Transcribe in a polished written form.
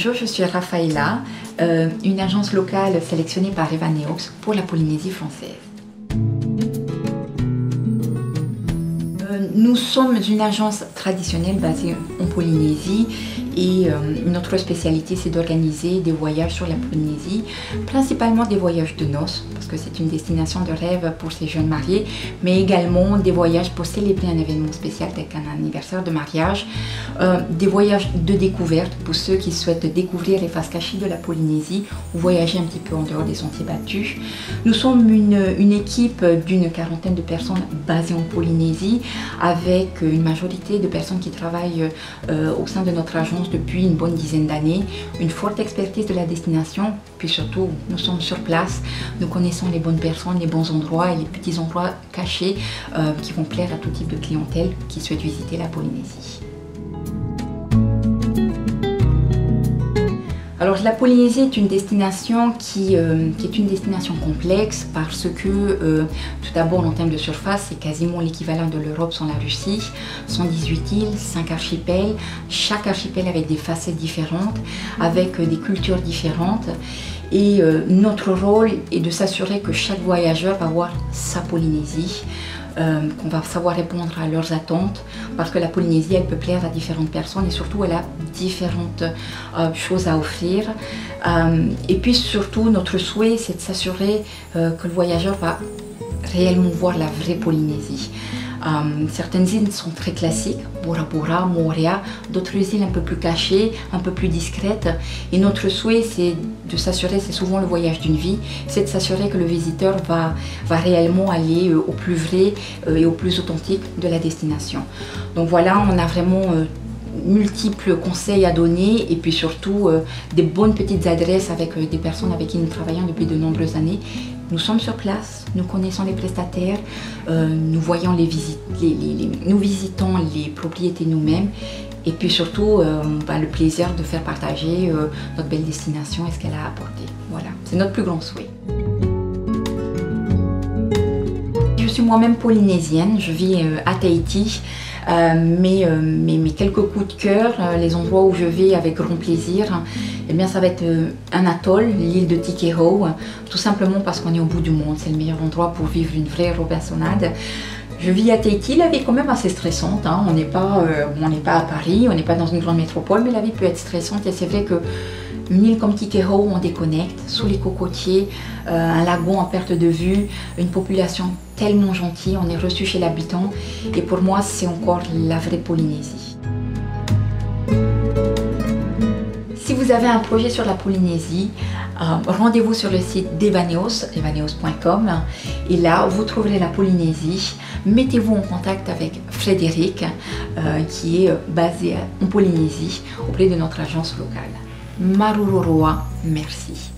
Bonjour, je suis Rafaela, une agence locale sélectionnée par Evaneos pour la Polynésie française. Nous sommes une agence traditionnelle basée en Polynésie et notre spécialité c'est d'organiser des voyages sur la Polynésie, principalement des voyages de noces parce que c'est une destination de rêve pour ces jeunes mariés, mais également des voyages pour célébrer un événement spécial tel qu'un anniversaire de mariage, des voyages de découverte pour ceux qui souhaitent découvrir les faces cachées de la Polynésie ou voyager un petit peu en dehors des sentiers battus. Nous sommes une équipe d'une quarantaine de personnes basées en Polynésie, avec une majorité de personnes qui travaillent au sein de notre agence depuis une bonne dizaine d'années, une forte expertise de la destination, puis surtout nous sommes sur place, nous connaissons les bonnes personnes, les bons endroits et les petits endroits cachés qui vont plaire à tout type de clientèle qui souhaite visiter la Polynésie. Alors la Polynésie est une destination qui est une destination complexe parce que tout d'abord en termes de surface c'est quasiment l'équivalent de l'Europe sans la Russie, 118 îles, 5 archipels, chaque archipel avec des facettes différentes, avec des cultures différentes et notre rôle est de s'assurer que chaque voyageur va avoir sa Polynésie. Qu'on va savoir répondre à leurs attentes parce que la Polynésie elle peut plaire à différentes personnes et surtout elle a différentes choses à offrir et puis surtout notre souhait c'est de s'assurer que le voyageur va réellement voir la vraie Polynésie. Certaines îles sont très classiques, Bora Bora, Moorea, d'autres îles un peu plus cachées, un peu plus discrètes et notre souhait c'est de s'assurer, c'est souvent le voyage d'une vie, c'est de s'assurer que le visiteur va réellement aller au plus vrai et au plus authentique de la destination. Donc voilà, on a vraiment multiples conseils à donner et puis surtout des bonnes petites adresses avec des personnes avec qui nous travaillons depuis de nombreuses années. Nous sommes sur place, nous connaissons les prestataires, nous voyons nous visitons les propriétés nous-mêmes et puis surtout le plaisir de faire partager notre belle destination et ce qu'elle a apporté. Voilà, c'est notre plus grand souhait. Je suis moi-même polynésienne, je vis à Tahiti. Mes quelques coups de cœur, les endroits où je vais avec grand plaisir, eh bien ça va être un atoll, l'île de Tikehau, tout simplement parce qu'on est au bout du monde, c'est le meilleur endroit pour vivre une vraie Robinsonade. Je vis à Tahiti, la vie est quand même assez stressante, hein. On n'est pas à Paris, on n'est pas dans une grande métropole, mais la vie peut être stressante et c'est vrai que une île comme Tikehau, on déconnecte, sous les cocotiers, un lagon en perte de vue, une population tellement gentille, on est reçu chez l'habitant et pour moi c'est encore la vraie Polynésie. Si vous avez un projet sur la Polynésie, rendez-vous sur le site d'Evaneos, evaneos.com et là vous trouverez la Polynésie. Mettez-vous en contact avec Frédéric qui est basé en Polynésie auprès de notre agence locale. Maruroroa, merci.